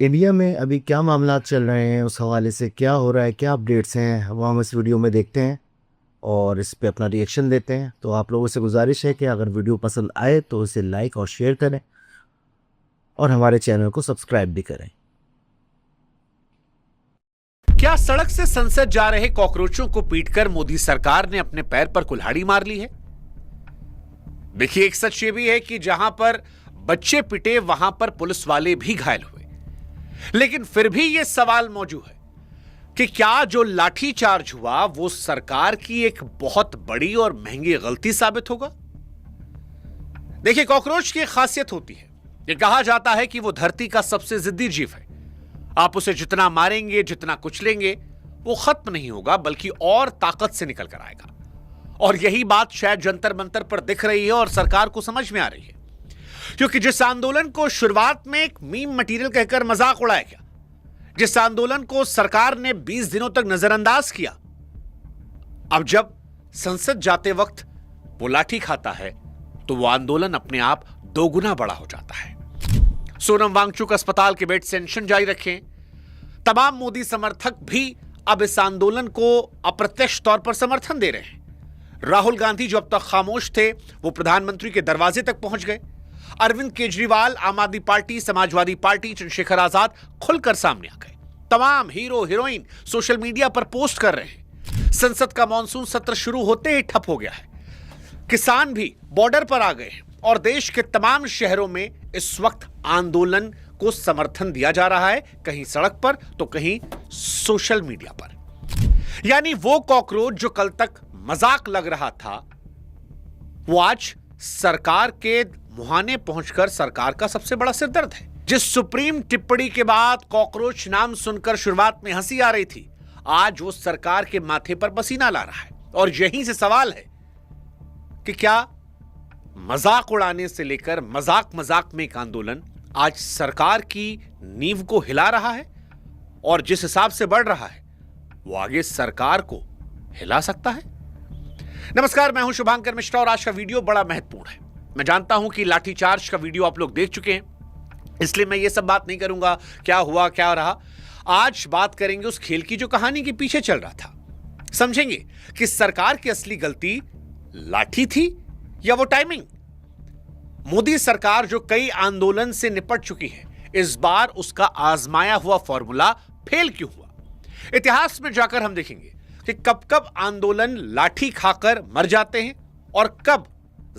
India में अभी क्या मामला चल रहे हैं, उस हवाले से क्या हो रहा है, क्या अपडेट्स हैं, वो हम इस वीडियो में देखते हैं और इस पे अपना रिएक्शन देते हैं। तो आप लोगों से गुजारिश है कि अगर वीडियो पसंद आए तो इसे लाइक और शेयर करें और हमारे चैनल को सब्सक्राइब भी करें। क्या सड़क से संसद जा रहे कॉकरोचों को पीटकर मोदी सरकार ने अपने पैर पर कुल्हाड़ी मार ली है? देखिए, एक सच ये भी है कि जहां पर बच्चे पिटे वहां पर पुलिस वाले भी घायल हुए। लेकिन फिर भी यह सवाल मौजूद है कि क्या जो लाठीचार्ज हुआ वो सरकार की एक बहुत बड़ी और महंगी गलती साबित होगा? देखिए, कॉकरोच की एक खासियत होती है, यह कहा जाता है कि वो धरती का सबसे जिद्दी जीव है। आप उसे जितना मारेंगे, जितना कुचलेंगे, वो खत्म नहीं होगा, बल्कि और ताकत से निकल कर आएगा। और यही बात शायद जंतर मंतर पर दिख रही है और सरकार को समझ में आ रही है, क्योंकि जिस आंदोलन को शुरुआत में एक मीम मटेरियल कहकर मजाक उड़ाया गया, जिस आंदोलन को सरकार ने 20 दिनों तक नजरअंदाज किया, अब जब संसद जाते वक्त वो लाठी खाता है तो वो आंदोलन अपने आप दोगुना बड़ा हो जाता है। सोनम वांगचुक अस्पताल के बेड से अनशन जारी रखें, तमाम मोदी समर्थक भी अब इस आंदोलन को अप्रत्यक्ष तौर पर समर्थन दे रहे हैं। राहुल गांधी जो अब तक खामोश थे, वो प्रधानमंत्री के दरवाजे तक पहुंच गए। अरविंद केजरीवाल, आम आदमी पार्टी, समाजवादी पार्टी, चंद्रशेखर आजाद खुलकर सामने आ गए। तमाम हीरो हीरोइन सोशल मीडिया पर पोस्ट कर रहे हैं। संसद का मॉनसून सत्र शुरू होते ही ठप हो गया है। किसान भी बॉर्डर पर आ गए हैं और देश के तमाम शहरों में इस वक्त आंदोलन को समर्थन दिया जा रहा है, कहीं सड़क पर तो कहीं सोशल मीडिया पर। यानी वो कॉकरोच जो कल तक मजाक लग रहा था, वो आज सरकार के मुहाने पहुंचकर सरकार का सबसे बड़ा सिरदर्द है। जिस सुप्रीम टिप्पणी के बाद कॉकरोच नाम सुनकर शुरुआत में हंसी आ रही थी, आज वो सरकार के माथे पर पसीना ला रहा है। और यहीं से सवाल है कि क्या मजाक उड़ाने से लेकर मजाक मजाक में एक आंदोलन आज सरकार की नींव को हिला रहा है, और जिस हिसाब से बढ़ रहा है वो आगे सरकार को हिला सकता है। नमस्कार, मैं हूं शुभांकर मिश्रा और आज का वीडियो बड़ा महत्वपूर्ण है। मैं जानता हूं कि लाठीचार्ज का वीडियो आप लोग देख चुके हैं, इसलिए मैं ये सब बात नहीं करूंगा क्या हुआ क्या रहा। आज बात करेंगे उस खेल की जो कहानी के पीछे चल रहा था। समझेंगे कि सरकार की असली गलती लाठी थी या वो टाइमिंग। मोदी सरकार जो कई आंदोलन से निपट चुकी है, इस बार उसका आजमाया हुआ फॉर्मूला फेल क्यों हुआ? इतिहास में जाकर हम देखेंगे कि कब कब आंदोलन लाठी खाकर मर जाते हैं और कब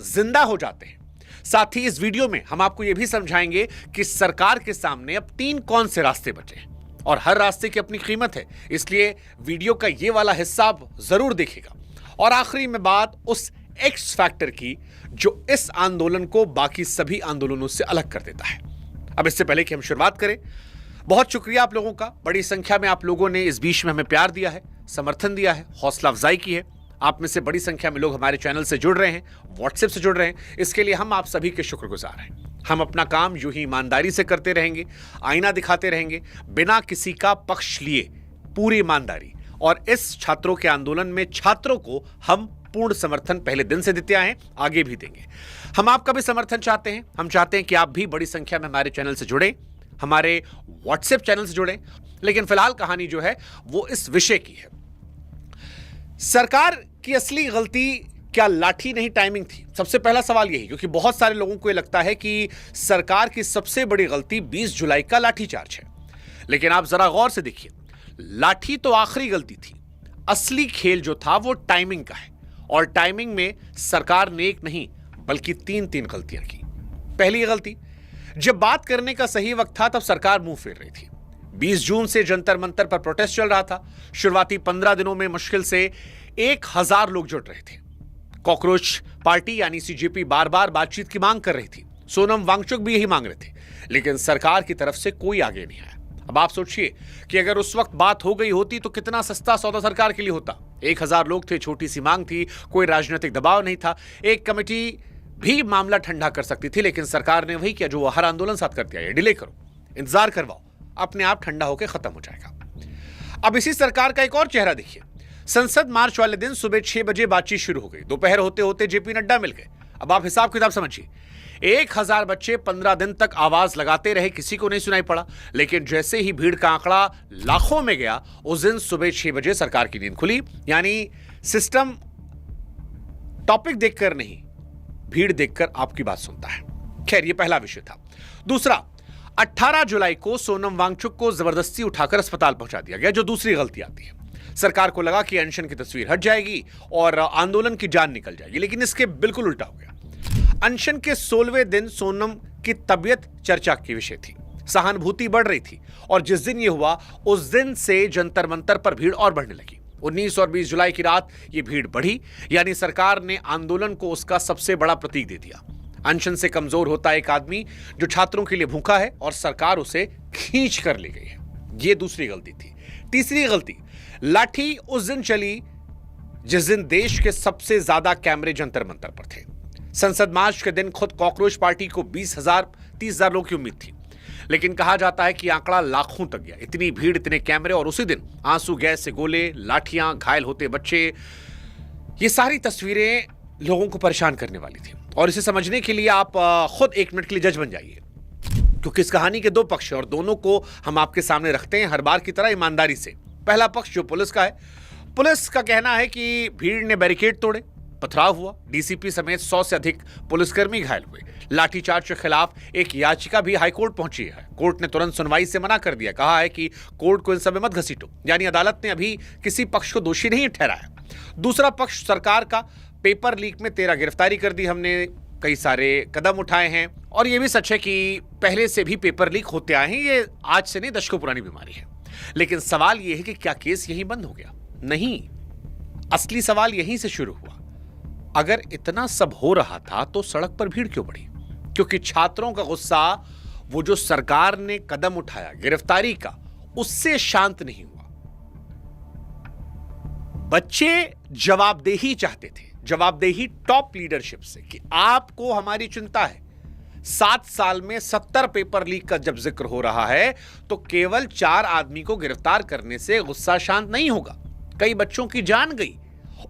जिंदा हो जाते हैं। साथ ही इस वीडियो में हम आपको यह भी समझाएंगे कि सरकार के सामने अब 3 कौन से रास्ते बचे हैं और हर रास्ते की अपनी कीमत है, इसलिए वीडियो का यह वाला हिस्सा आप जरूर देखिएगा। और आखिरी में बात उस एक्स फैक्टर की जो इस आंदोलन को बाकी सभी आंदोलनों से अलग कर देता है। अब इससे पहले कि हम शुरुआत करें, बहुत शुक्रिया आप लोगों का। बड़ी संख्या में आप लोगों ने इस बीच में हमें प्यार दिया है, समर्थन दिया है, हौसला अफजाई की है। आप में से बड़ी संख्या में लोग हमारे चैनल से जुड़ रहे हैं, व्हाट्सएप से जुड़ रहे हैं, इसके लिए हम आप सभी के शुक्रगुजार हैं। हम अपना काम यूं ही ईमानदारी से करते रहेंगे, आईना दिखाते रहेंगे, बिना किसी का पक्ष लिए, पूरी ईमानदारी। और इस छात्रों के आंदोलन में छात्रों को हम पूर्ण समर्थन पहले दिन से देते आए हैं, आगे भी देंगे। हम आपका भी समर्थन चाहते हैं। हम चाहते हैं कि आप भी बड़ी संख्या में हमारे चैनल से जुड़ें, हमारे व्हाट्सएप चैनल से जुड़ें। लेकिन फिलहाल कहानी जो है वो इस विषय की है। सरकार की असली गलती क्या लाठी नहीं टाइमिंग थी? सबसे पहला सवाल यही, क्योंकि बहुत सारे लोगों को यह लगता है कि सरकार की सबसे बड़ी गलती 20 जुलाई का लाठीचार्ज है। लेकिन आप जरा गौर से देखिए, लाठी तो आखिरी गलती थी, असली खेल जो था वो टाइमिंग का है। और टाइमिंग में सरकार ने एक नहीं बल्कि 3 गलतियां की। पहली गलती, जब बात करने का सही वक्त था तब सरकार मुंह फेर रही थी। 20 जून से जंतर मंतर पर प्रोटेस्ट चल रहा था। शुरुआती 15 दिनों में मुश्किल से 1000 लोग जुट रहे थे। कॉकरोच पार्टी यानी सीजेपी बार बार बातचीत की मांग कर रही थी। सोनम वांगचुक भी यही मांग रहे थे, लेकिन सरकार की तरफ से कोई आगे नहीं आया। अब आप सोचिए कि अगर उस वक्त बात हो गई होती तो कितना सस्ता सौदा सरकार के लिए होता। 1000 लोग थे, छोटी सी मांग थी, कोई राजनीतिक दबाव नहीं था, एक कमेटी भी मामला ठंडा कर सकती थी। लेकिन सरकार ने वही किया जो वो हर आंदोलन साथ करती है, डिले करो, इंतजार करवाओ, अपने आप ठंडा होकर खत्म हो जाएगा। अब इसी सरकार का एक और चेहरा देखिए। संसद मार्च वाले दिन सुबह 6 बजे बातचीत शुरू हो गई, दोपहर होते होते जेपी नड्डा मिल गए। अब आप हिसाब किताब समझिए, 1000 बच्चे 15 दिन तक आवाज लगाते रहे, किसी को नहीं सुनाई पड़ा। लेकिन जैसे ही भीड़ का आंकड़ा लाखों में गया, उस दिन सुबह 6 बजे सरकार की नींद खुली। यानी सिस्टम टॉपिक देखकर नहीं, भीड़ देखकर आपकी बात सुनता है। खैर, यह पहला विषय था। दूसरा, 18 जुलाई को सोनम वांगचुक को जबरदस्ती उठाकर अस्पताल पहुंचा दिया गया, जो दूसरी गलती आती है। सरकार को लगा कि अनशन की तस्वीर हट जाएगी और आंदोलन की जान निकल जाएगी, लेकिन इसके बिल्कुल उल्टा हो गया। अनशन के 16वें दिन सोनम की तबीयत चर्चा की विषय थी, सहानुभूति बढ़ रही थी, और जिस दिन यह हुआ उस दिन से जंतर मंतर पर भीड़ और बढ़ने लगी। 19 और 20 जुलाई की रात यह भीड़ बढ़ी, यानी सरकार ने आंदोलन को उसका सबसे बड़ा प्रतीक दे दिया। अनशन से कमजोर होता है एक आदमी जो छात्रों के लिए भूखा है, और सरकार उसे खींच कर ले गई है। यह दूसरी गलती थी। तीसरी गलती, लाठी उस दिन चली जिस दिन देश के सबसे ज्यादा कैमरे जंतर मंतर पर थे। संसद मार्च के दिन खुद कॉकरोच पार्टी को 20,000 30,000 लोगों की उम्मीद थी, लेकिन कहा जाता है कि आंकड़ा लाखों तक गया। इतनी भीड़, इतने कैमरे, और उसी दिन आंसू गैस से गोले, लाठियां, घायल होते बच्चे, ये सारी तस्वीरें लोगों को परेशान करने वाली थी। और इसे समझने के लिए आप खुद 1 मिनट के लिए जज बन जाइए, क्योंकि इस कहानी के 2 पक्ष हैं और दोनों को हम आपके सामने रखते हैं हर बार की तरह ईमानदारी से। पहला पक्ष जो पुलिस का है, पुलिस का कहना है कि भीड़ ने बैरिकेड तोड़े, पथराव हुआ, डीसीपी समेत 100 से अधिक पुलिसकर्मी घायल हुए। लाठीचार्ज के खिलाफ एक याचिका भी हाईकोर्ट पहुंची है। कोर्ट ने तुरंत सुनवाई से मना कर दिया, कहा है कि कोर्ट को इन सब में मत घसीटो, यानी अदालत ने अभी किसी पक्ष को दोषी नहीं ठहराया। दूसरा पक्ष सरकार का, पेपर लीक में 13 गिरफ्तारी कर दी हमने, कई सारे कदम उठाए हैं, और यह भी सच है कि पहले से भी पेपर लीक होते आए हैं, ये आज से नहीं, दशकों पुरानी बीमारी है। लेकिन सवाल यह है कि क्या केस यहीं बंद हो गया? नहीं, असली सवाल यहीं से शुरू हुआ। अगर इतना सब हो रहा था तो सड़क पर भीड़ क्यों बढ़ी? क्योंकि छात्रों का गुस्सा, वो जो सरकार ने कदम उठाया गिरफ्तारी का, उससे शांत नहीं हुआ। बच्चे जवाबदेही चाहते थे, जवाबदेही टॉप लीडरशिप से कि आपको हमारी चिंता है। 7 साल में 70 पेपर लीक का जब जिक्र हो रहा है तो केवल 4 आदमी को गिरफ्तार करने से गुस्सा शांत नहीं होगा। कई बच्चों की जान गई,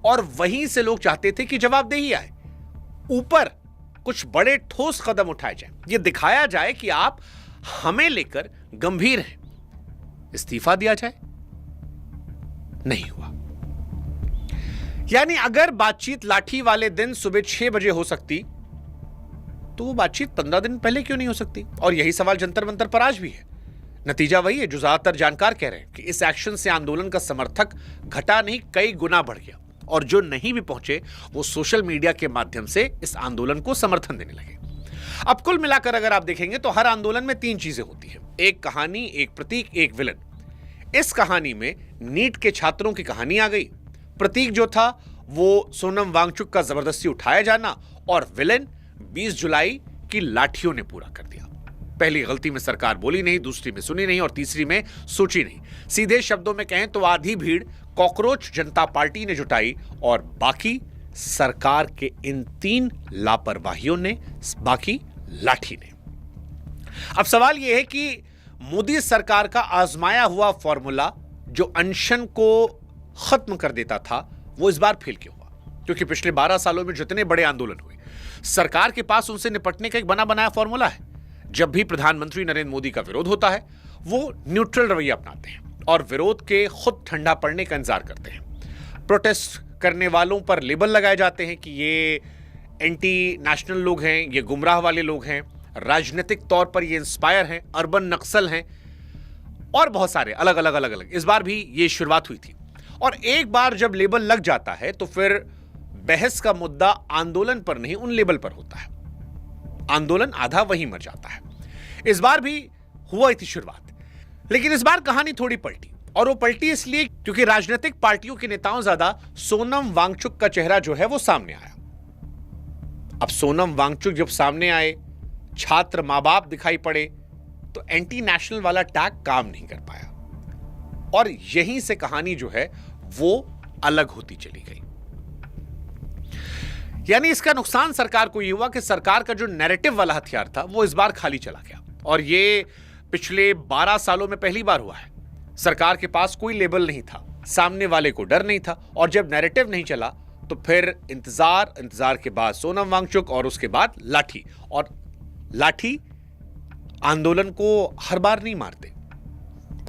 और वहीं से लोग चाहते थे कि जवाबदेही आए, ऊपर कुछ बड़े ठोस कदम उठाए जाएं, यह दिखाया जाए कि आप हमें लेकर गंभीर हैं। इस्तीफा दिया जाए, नहीं हुआ। यानी अगर बातचीत लाठी वाले दिन सुबह 6 बजे हो सकती तो वो बातचीत 15 दिन पहले क्यों नहीं हो सकती? और यही सवाल जंतर मंतर पर आज भी है। नतीजा वही है जो ज्यादातर जानकार कह रहे हैं कि इस एक्शन से आंदोलन का समर्थक घटा नहीं, कई गुना बढ़ गया, और जो नहीं भी पहुंचे वो सोशल मीडिया के माध्यम से इस आंदोलन को समर्थन देने लगे। अब कुल मिलाकर अगर आप देखेंगे तो हर आंदोलन में 3 चीजें होती हैं, एक कहानी, एक प्रतीक, एक विलन। इस कहानी में नीट के छात्रों की कहानी आ गई। प्रतीक जो था वो सोनम वांगचुक का जबरदस्ती उठाया जाना, और विलेन 20 जुलाई की लाठियों ने पूरा कर दिया। पहली गलती में सरकार बोली नहीं, दूसरी में सुनी नहीं, और तीसरी में सोची नहीं। सीधे शब्दों में कहें तो आधी भीड़ कॉकरोच जनता पार्टी ने जुटाई, और बाकी सरकार के इन 3 लापरवाहियों ने, बाकी लाठी ने। अब सवाल यह है कि मोदी सरकार का आजमाया हुआ फॉर्मूला जो अनशन को खत्म कर देता था, वो इस बार फेल क्यों हुआ? क्योंकि पिछले 12 सालों में जितने बड़े आंदोलन हुए, सरकार के पास उनसे निपटने का एक बना बनाया फॉर्मूला है। जब भी प्रधानमंत्री नरेंद्र मोदी का विरोध होता है, वो न्यूट्रल रवैया अपनाते हैं और विरोध के खुद ठंडा पड़ने का इंतजार करते हैं। प्रोटेस्ट करने वालों पर लेबल लगाए जाते हैं कि ये एंटी नेशनल लोग हैं, ये गुमराह वाले लोग हैं, राजनीतिक तौर पर ये इंस्पायर हैं, अर्बन नक्सल हैं, और बहुत सारे अलग अलग। इस बार भी ये शुरुआत हुई थी। और एक बार जब लेबल लग जाता है तो फिर बहस का मुद्दा आंदोलन पर नहीं, उन लेबल पर होता है। आंदोलन आधा वहीं मर जाता है। इस बार भी हुआ थी शुरुआत, लेकिन इस बार कहानी थोड़ी पलटी, और वो पलटी इसलिए क्योंकि राजनीतिक पार्टियों के नेताओं ज्यादा सोनम वांगचुक का चेहरा जो है वो सामने आया। अब सोनम वांगचुक जब सामने आए, छात्र मां बाप दिखाई पड़े, तो एंटी नेशनल वाला टैग काम नहीं कर पाया, और यहीं से कहानी जो है वो अलग होती चली गई। यानी इसका नुकसान सरकार को यह हुआ कि सरकार का जो नैरेटिव वाला हथियार था वो इस बार खाली चला गया, और ये पिछले 12 सालों में पहली बार हुआ है। सरकार के पास कोई लेबल नहीं था, सामने वाले को डर नहीं था, और जब नैरेटिव नहीं चला तो फिर इंतजार के बाद सोनम वांगचुक और उसके बाद लाठी। और लाठी आंदोलन को हर बार नहीं मारते,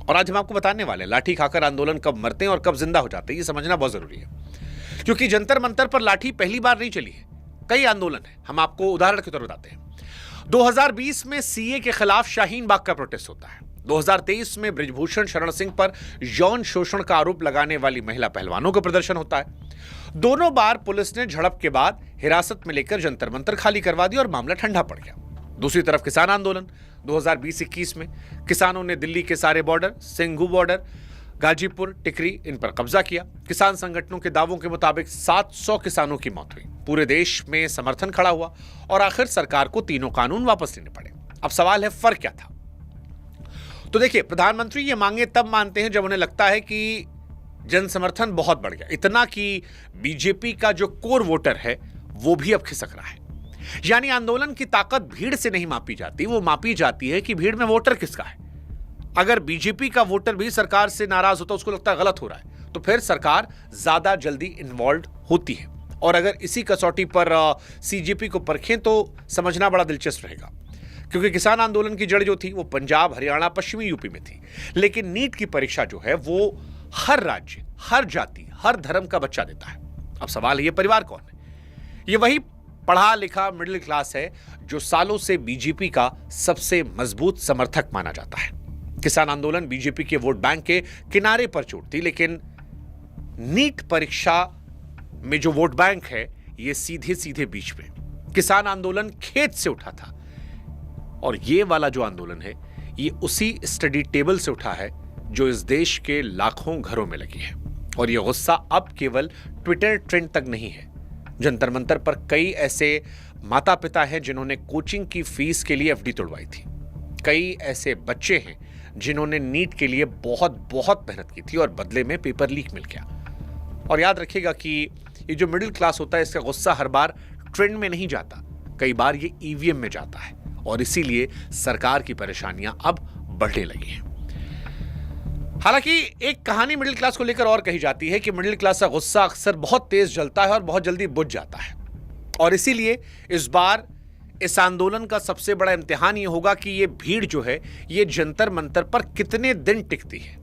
और आज हम आपको बताने वाले हैं लाठी खाकर आंदोलन कब मरते हैं और कब जिंदा हो जाते हैं, ये समझना बहुत जरूरी है। क्योंकि जंतर मंतर पर लाठी पहली बार नहीं चली है, कई आंदोलन है। हम आपको उदाहरण के तौर पर बताते हैं। 2020 में सीए के खिलाफ शाहीन बाग का प्रोटेस्ट होता है। 2023 में बृजभूषण शरण सिंह पर यौन शोषण का आरोप लगाने वाली महिला पहलवानों का प्रदर्शन होता है। दोनों बार पुलिस ने झड़प के बाद हिरासत में लेकर जंतर मंतर खाली करवा दिया और मामला ठंडा पड़ गया। दूसरी तरफ किसान आंदोलन 2020-21 में किसानों ने दिल्ली के सारे बॉर्डर, सिंघू बॉर्डर, गाजीपुर, टिकरी इन पर कब्जा किया। किसान संगठनों के दावों के मुताबिक 700 किसानों की मौत हुई। पूरे देश में समर्थन खड़ा हुआ और आखिर सरकार को तीनों कानून वापस लेने पड़े। अब सवाल है, फर्क क्या था? तो देखिए, प्रधानमंत्री ये मांगे तब मानते हैं जब उन्हें लगता है कि जन समर्थन बहुत बढ़ गया, इतना कि बीजेपी का जो कोर वोटर है वो भी अब खिसक रहा है। यानी आंदोलन की ताकत भीड़ से नहीं मापी जाती, वो मापी जाती है कि भीड़ में वोटर किसका है। अगर बीजेपी का वोटर भी सरकार से नाराज होता, उसको लगता है गलत हो रहा है, तो फिर सरकार ज्यादा जल्दी इन्वॉल्व होती है। और अगर इसी कसौटी पर सीजेपी को परखें तो समझना बड़ा दिलचस्प रहेगा। क्योंकि किसान आंदोलन की जड़ जो थी वो पंजाब, हरियाणा, पश्चिमी यूपी में थी, लेकिन नीट की परीक्षा जो है वो हर राज्य, हर जाति, हर धर्म का बच्चा देता है। अब सवाल है, ये परिवार कौन है? ये वही पढ़ा लिखा मिडिल क्लास है जो सालों से बीजेपी का सबसे मजबूत समर्थक माना जाता है। किसान आंदोलन बीजेपी के वोट बैंक के किनारे पर चोट थी, लेकिन नीट परीक्षा में जो वोट बैंक है ये सीधे सीधे बीच में। किसान आंदोलन खेत से उठा था, और ये वाला जो आंदोलन है ये उसी स्टडी टेबल से उठा है जो इस देश के लाखों घरों में लगी है। और ये गुस्सा अब केवल ट्विटर ट्रेंड तक नहीं है। जंतर मंतर पर कई ऐसे माता पिता हैं जिन्होंने कोचिंग की फीस के लिए एफडी तोड़वाई थी। कई ऐसे बच्चे हैं जिन्होंने नीट के लिए बहुत बहुत मेहनत की थी और बदले में पेपर लीक मिल गया। और याद रखिएगा कि ये जो मिडिल क्लास होता है इसका गुस्सा हर बार ट्रेंड में नहीं जाता, कई बार ये ईवीएम में जाता है, और इसीलिए सरकार की परेशानियां अब बढ़ने लगी हैं। हालांकि एक कहानी मिडिल क्लास को लेकर और कही जाती है कि मिडिल क्लास का गुस्सा अक्सर बहुत तेज जलता है और बहुत जल्दी बुझ जाता है। और इसीलिए इस बार इस आंदोलन का सबसे बड़ा इम्तिहान यह होगा कि यह भीड़ जो है ये जंतर मंतर पर कितने दिन टिकती है।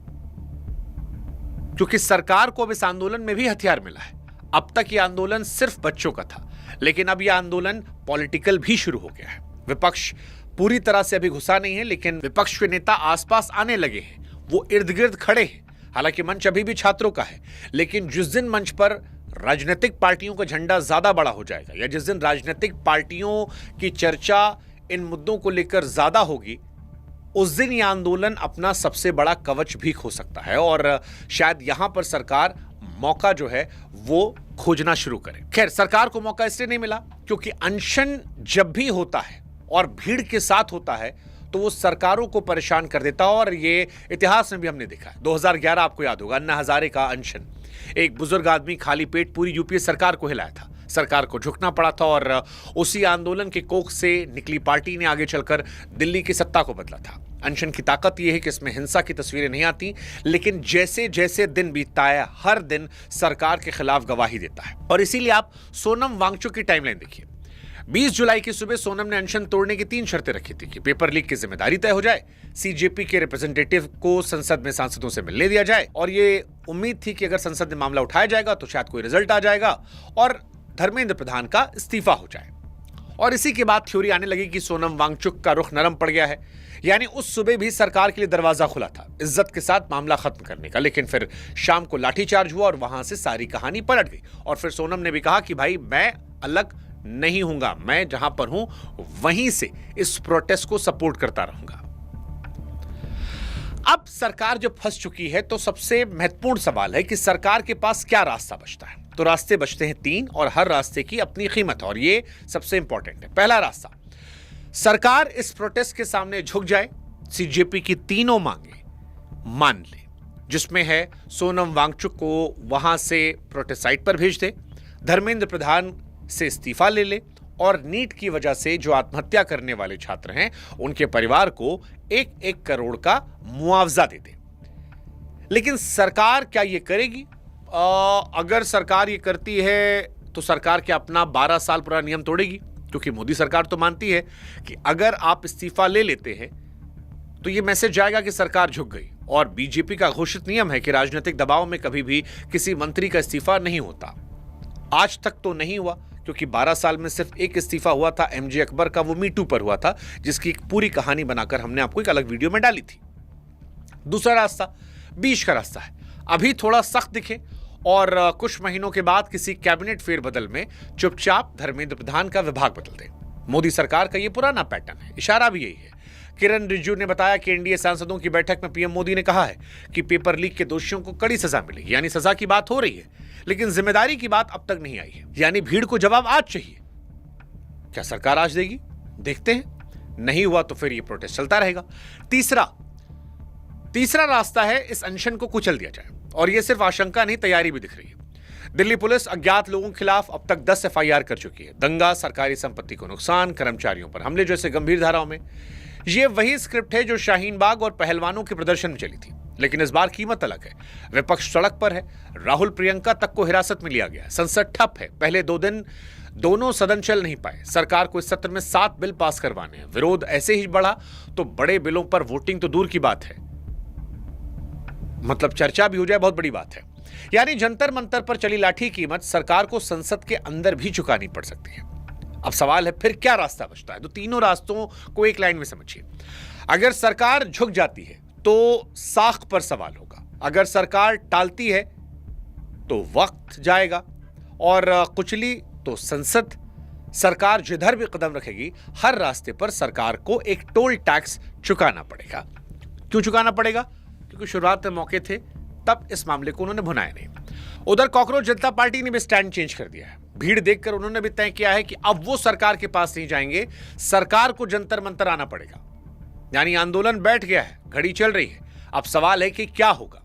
क्योंकि सरकार को अब इस आंदोलन में भी हथियार मिला है। अब तक यह आंदोलन सिर्फ बच्चों का था, लेकिन अब यह आंदोलन पॉलिटिकल भी शुरू हो गया है। विपक्ष पूरी तरह से अभी घुसा नहीं है, लेकिन विपक्ष के नेता आसपास आने लगे हैं, वो इर्द गिर्द खड़े हैं। हालांकि मंच अभी भी छात्रों का है, लेकिन जिस दिन मंच पर राजनीतिक पार्टियों का झंडा ज्यादा बड़ा हो जाएगा या जिस दिन राजनीतिक पार्टियों की चर्चा इन मुद्दों को लेकर ज्यादा होगी, उस दिन यह आंदोलन अपना सबसे बड़ा कवच भी खो सकता है। और शायद यहां पर सरकार मौका जो है वो खोजना शुरू करे। खैर, सरकार को मौका इसलिए नहीं मिला क्योंकि अनशन जब भी होता है और भीड़ के साथ होता है तो वो सरकारों को परेशान कर देता है। और ये इतिहास में भी हमने देखा है। 2011 आपको याद होगा, अन्ना हजारे का अनशन, एक बुजुर्ग आदमी खाली पेट पूरी यूपीए सरकार को हिलाया था, सरकार को झुकना पड़ा था, और उसी आंदोलन के कोख से निकली पार्टी ने आगे चलकर दिल्ली की सत्ता को बदला था। अनशन की ताकत यह है कि इसमें हिंसा की तस्वीरें नहीं आती, लेकिन जैसे जैसे दिन बीतता है हर दिन सरकार के खिलाफ गवाही देता है। और इसीलिए आप सोनम वांगचुक की टाइमलाइन देखिए। 20 जुलाई की सुबह सोनम ने अनशन तोड़ने की 3 शर्तें रखी थी कि पेपर लीक की जिम्मेदारी तय हो जाए, सीजेपी के रिप्रेजेंटेटिव को संसद में सांसदों से मिलने दिया जाए, और ये उम्मीद थी कि अगर संसद में मामला उठाया जाएगा तो शायद कोई रिजल्ट आ जाएगा और धर्मेंद्र प्रधान का इस्तीफा हो जाए। और इसी के बाद थ्योरी आने लगी कि सोनम वांगचुक का रुख नरम पड़ गया है, यानी उस सुबह भी सरकार के लिए दरवाजा खुला था इज्जत के साथ मामला खत्म करने का। लेकिन फिर शाम को लाठीचार्ज हुआ और वहां से सारी कहानी पलट गई। और फिर सोनम ने भी कहा कि भाई मैं अलग नहीं हूंगा, मैं जहां पर हूं वहीं से इस प्रोटेस्ट को सपोर्ट करता रहूंगा। अब सरकार जब फंस चुकी है तो सबसे महत्वपूर्ण सवाल है कि सरकार के पास क्या रास्ता बचता है। तो रास्ते बचते हैं 3 और हर रास्ते की अपनी कीमत है, और ये सबसे इंपॉर्टेंट है। पहला रास्ता, सरकार इस प्रोटेस्ट के सामने झुक जाए, सीजेपी की तीनों मांगे मान ले, जिसमें है सोनम वांगचुक को वहां से प्रोटेस्ट साइट पर भेज दे, धर्मेंद्र प्रधान से इस्तीफा ले ले, और नीट की वजह से जो आत्महत्या करने वाले छात्र हैं उनके परिवार को 1-1 करोड़ का मुआवजा दे दे। लेकिन सरकार क्या यह करेगी? अगर सरकार ये करती है तो सरकार क्या अपना 12 साल पुराना नियम तोड़ेगी? क्योंकि मोदी सरकार तो मानती है कि अगर आप इस्तीफा ले लेते हैं तो ये मैसेज जाएगा कि सरकार झुक गई। और बीजेपी का घोषित नियम है कि राजनीतिक दबाव में कभी भी किसी मंत्री का इस्तीफा नहीं होता। आज तक तो नहीं हुआ, क्योंकि 12 साल में सिर्फ एक इस्तीफा हुआ था एमजे अकबर का, वो मीटू पर हुआ था, जिसकी एक पूरी कहानी बनाकर हमने आपको एक अलग वीडियो में डाली थी। दूसरा रास्ता बीच का रास्ता है, अभी थोड़ा सख्त दिखे और कुछ महीनों के बाद किसी कैबिनेट फेरबदल में चुपचाप धर्मेंद्र प्रधान का विभाग बदल दे। मोदी सरकार का यह पुराना पैटर्न है, इशारा भी यही है। किरण रिजिजू ने बताया कि एनडीए सांसदों की बैठक में पीएम मोदी ने कहा है कि पेपर लीक के दोषियों को कड़ी सजा मिलेगी, यानी सजा की बात हो रही है, लेकिन जिम्मेदारी की बात अब तक नहीं आई है। यानी भीड़ को जवाब आज चाहिए। क्या सरकार आज देगी? देखते हैं। नहीं हुआ तो फिर यह प्रोटेस्ट चलता रहेगा। तीसरा रास्ता है इस अनशन को कुचल दिया जाए, और यह सिर्फ आशंका नहीं, तैयारी भी दिख रही है। दिल्ली पुलिस अज्ञात लोगों के खिलाफ अब तक 10 एफआईआर कर चुकी है। दंगा, सरकारी संपत्ति को नुकसान, कर्मचारियों पर हमले जैसे गंभीर धाराओं में। यह वही स्क्रिप्ट है जो शाहीन बाग और पहलवानों के प्रदर्शन में चली थी, लेकिन इस बार कीमत अलग है। विपक्ष सड़क पर है, राहुल प्रियंका तक को हिरासत में लिया गया, संसद ठप है। पहले 2 दिन दोनों सदन चल नहीं पाए। सरकार को इस सत्र में 7 बिल पास करवाने हैं। विरोध ऐसे ही बढ़ा तो बड़े बिलों पर वोटिंग तो दूर की बात है, मतलब चर्चा भी हो जाए, बहुत बड़ी बात है। यानी जंतर मंतर पर चली लाठी की कीमत सरकार को संसद के अंदर भी चुकानी पड़ सकती है। अब सवाल है फिर क्या रास्ता बचता है? तो तीनों रास्तों को एक लाइन में समझिए। अगर सरकार झुक जाती है तो साख पर सवाल होगा, अगर सरकार टालती है तो वक्त जाएगा, और कुचली तो संसद। सरकार जिधर भी कदम रखेगी हर रास्ते पर सरकार को एक टोल टैक्स चुकाना पड़ेगा। क्यों चुकाना पड़ेगा? क्योंकि शुरुआत में मौके थे, तब इस मामले को उन्होंने भुनाया नहीं। उधर कॉकरोच जनता पार्टी ने भी स्टैंड चेंज कर दिया है। भीड़ देखकर उन्होंने भी तय किया है कि अब वो सरकार के पास नहीं जाएंगे, सरकार को जंतर मंतर आना पड़ेगा। यानी आंदोलन बैठ गया है, घड़ी चल रही है। अब सवाल है कि क्या होगा।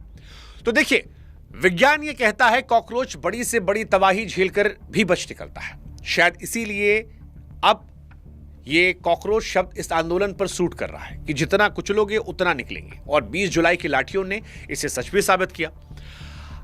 तो देखिए, विज्ञान ये कहता है कॉकरोच बड़ी से बड़ी तबाही झेलकर भी बच निकलता है। शायद इसीलिए अब ये कॉकरोच शब्द इस आंदोलन पर सूट कर रहा है कि जितना कुचलोगे उतना निकलेंगे, और 20 जुलाई की लाठियों ने इसे सच भी साबित किया।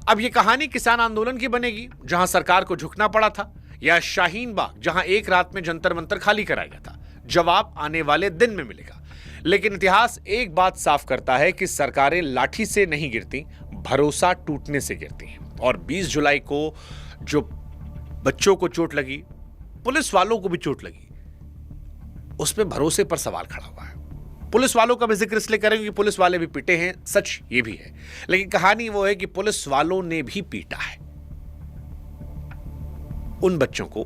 अब ये कहानी किसान आंदोलन की बनेगी, जहां सरकार को झुकना पड़ा था, या शाहीन बाग, जहां एक रात में जंतर मंतर खाली कराया गया था? जवाब आने वाले दिन में मिलेगा। लेकिन इतिहास एक बात साफ करता है कि सरकारें लाठी से नहीं गिरती, भरोसा टूटने से गिरती हैं। और 20 जुलाई को जो बच्चों को चोट लगी, पुलिस वालों को भी चोट लगी, उसमें भरोसे पर सवाल खड़ा हुआ है। पुलिस वालों का भी जिक्र इसलिए करेंगे कि पुलिस वाले भी पीटे हैं, सच ये भी है, लेकिन कहानी वो है कि पुलिस वालों ने भी पीटा है उन बच्चों को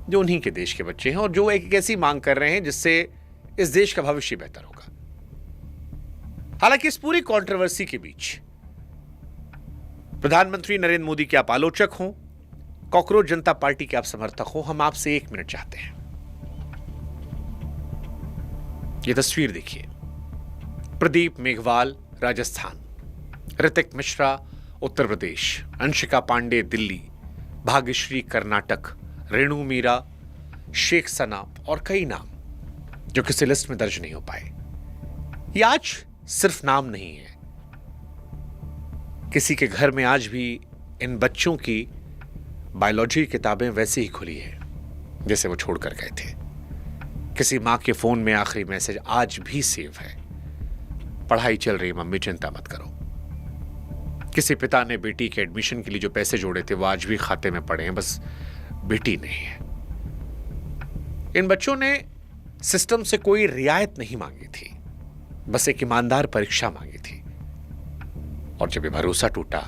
जो उन्हीं के देश के बच्चे हैं, और जो एक ऐसी मांग कर रहे हैं जिससे इस देश का भविष्य बेहतर होगा। हालांकि इस पूरी कंट्रोवर्सी के बीच प्रधानमंत्री नरेंद्र मोदी के आप आलोचक हों, कॉकरोच जनता पार्टी के आप समर्थक हो, हम आपसे 1 मिनट चाहते हैं। ये तस्वीर देखिए। प्रदीप मेघवाल राजस्थान, ऋतिक मिश्रा उत्तर प्रदेश, अंशिका पांडे दिल्ली, भाग्यश्री कर्नाटक, रेणु मीरा, शेख सना और कई नाम जो किसी लिस्ट में दर्ज नहीं हो पाए। ये आज सिर्फ नाम नहीं है, किसी के घर में आज भी इन बच्चों की बायोलॉजी किताबें वैसे ही खुली है जैसे वो छोड़कर गए थे। किसी मां के फोन में आखिरी मैसेज आज भी सेव है, पढ़ाई चल रही मम्मी चिंता मत करो। किसी पिता ने बेटी के एडमिशन के लिए जो पैसे जोड़े थे वो आज भी खाते में पड़े हैं, बस बेटी नहीं है। इन बच्चों ने सिस्टम से कोई रियायत नहीं मांगी थी, बस एक ईमानदार परीक्षा मांगी थी, और जब ये भरोसा टूटा,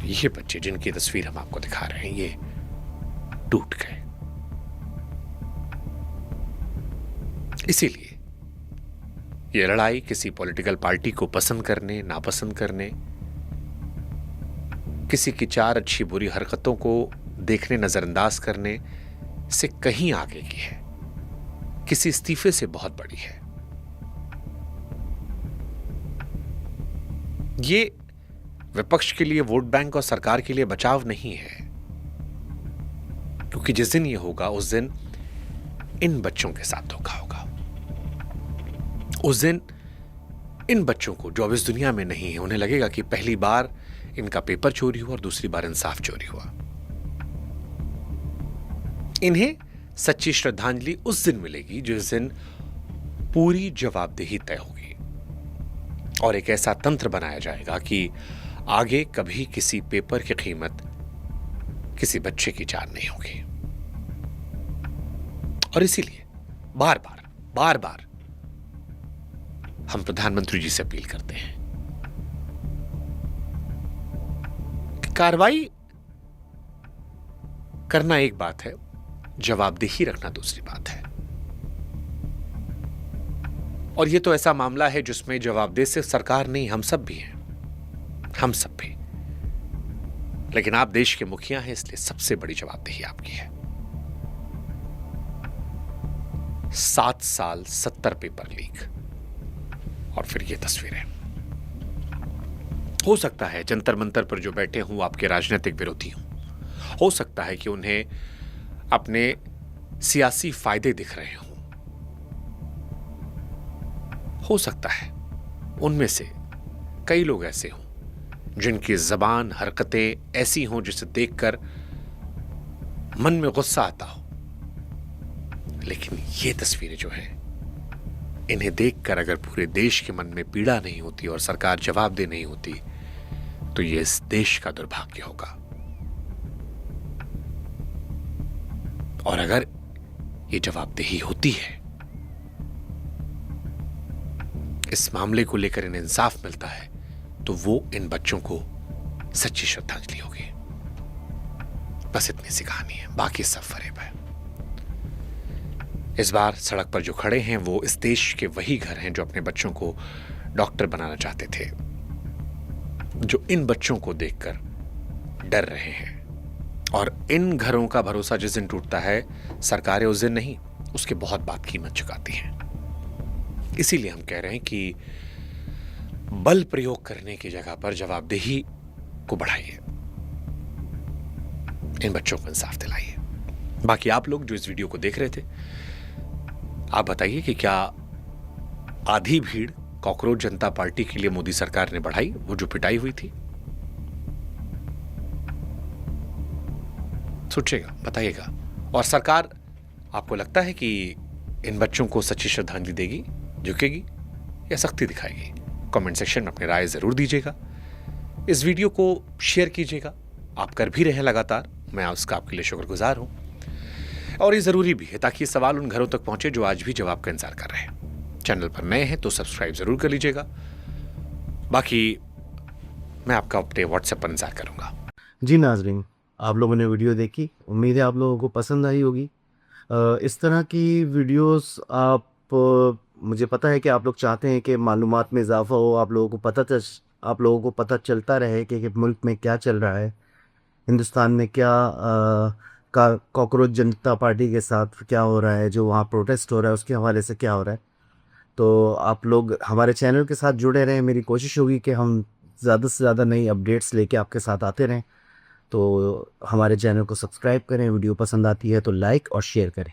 ये बच्चे जिनकी तस्वीर हम आपको दिखा रहे हैं ये टूट गए। इसीलिए ये लड़ाई किसी पॉलिटिकल पार्टी को पसंद करने नापसंद करने, किसी की 4 अच्छी बुरी हरकतों को देखने नजरअंदाज करने से कहीं आगे की है, किसी इस्तीफे से बहुत बड़ी है। ये विपक्ष के लिए वोट बैंक और सरकार के लिए बचाव नहीं है, क्योंकि जिस दिन ये होगा उस दिन इन बच्चों के साथ धोखा होगा। उस दिन इन बच्चों को जो अब इस दुनिया में नहीं है, उन्हें लगेगा कि पहली बार इनका पेपर चोरी हुआ और दूसरी बार इंसाफ चोरी हुआ। इन्हें सच्ची श्रद्धांजलि उस दिन मिलेगी जिस दिन पूरी जवाबदेही तय होगी और एक ऐसा तंत्र बनाया जाएगा कि आगे कभी किसी पेपर की कीमत किसी बच्चे की जान नहीं होगी। और इसीलिए बार बार हम प्रधानमंत्री जी से अपील करते हैं कि कार्रवाई करना एक बात है, जवाबदेही रखना दूसरी बात है। और यह तो ऐसा मामला है जिसमें जवाबदेह सिर्फ सरकार नहीं, हम सब भी हैं, हम सब भी। लेकिन आप देश के मुखिया हैं, इसलिए सबसे बड़ी जवाबदेही आपकी है। 7 साल 70 पेपर लीक और फिर ये तस्वीरें। हो सकता है जंतर मंतर पर जो बैठे हों आपके राजनीतिक विरोधी हों, हो सकता है कि उन्हें अपने सियासी फायदे दिख रहे हों, हो सकता है उनमें से कई लोग ऐसे हों जिनकी जबान हरकतें ऐसी हों जिसे देखकर मन में गुस्सा आता हो। लेकिन ये तस्वीरें जो हैं, इन्हें देखकर अगर पूरे देश के मन में पीड़ा नहीं होती और सरकार जवाबदेह नहीं होती तो ये इस देश का दुर्भाग्य होगा। और अगर ये जवाबदेही होती है, इस मामले को लेकर इन्हें इंसाफ मिलता है, तो वो इन बच्चों को सच्ची श्रद्धांजलि होगी। बस इतनी सी कहानी है, बाकी सब फरेब है। इस बार सड़क पर जो खड़े हैं वो इस देश के वही घर हैं जो अपने बच्चों को डॉक्टर बनाना चाहते थे, जो इन बच्चों को देखकर डर रहे हैं। और इन घरों का भरोसा जिस दिन टूटता है, सरकारें उस दिन नहीं, उसके बहुत बाद कीमत चुकाती हैं। इसीलिए हम कह रहे हैं कि बल प्रयोग करने की जगह पर जवाबदेही को बढ़ाइए, इन बच्चों को इंसाफ दिलाइए। बाकी आप लोग जो इस वीडियो को देख रहे थे, आप बताइए कि क्या आधी भीड़ कॉकरोच जनता पार्टी के लिए मोदी सरकार ने बढ़ाई, वो जो पिटाई हुई थी? सोचिएगा, बताइएगा। और सरकार, आपको लगता है कि इन बच्चों को सच्ची श्रद्धांजलि देगी, झुकेगी या सख्ती दिखाएगी? कमेंट सेक्शन में अपनी राय जरूर दीजिएगा। इस वीडियो को शेयर कीजिएगा, आप कर भी रहे हैं लगातार, मैं उसका आपके लिए शुक्रगुजार हूं। और ये जरूरी भी है ताकि ये सवाल उन घरों तक पहुंचे जो आज भी जवाब का इंतजार कर रहे हैं। चैनल पर नए हैं तो सब्सक्राइब जरूर कर लीजिएगा। बाकी मैं आपका अपने व्हाट्सएप पर इंतजार करूंगा। जी नाजरीन, आप लोगों ने वीडियो देखी, उम्मीद है आप लोगों को पसंद आई होगी। इस तरह की वीडियोस मुझे पता है कि आप लोग चाहते हैं कि मालूमात में इजाफ़ा हो, आप लोगों को पता चलता रहे कि मुल्क में क्या चल रहा है, हिंदुस्तान में क्या कॉकरोच जनता पार्टी के साथ क्या हो रहा है, जो वहाँ प्रोटेस्ट हो रहा है उसके हवाले से क्या हो रहा है। तो आप लोग हमारे चैनल के साथ जुड़े रहें। मेरी कोशिश होगी कि हम ज़्यादा से ज़्यादा नई अपडेट्स लेके आपके साथ आते रहें। तो हमारे चैनल को सब्सक्राइब करें, वीडियो पसंद आती है तो लाइक और शेयर करें।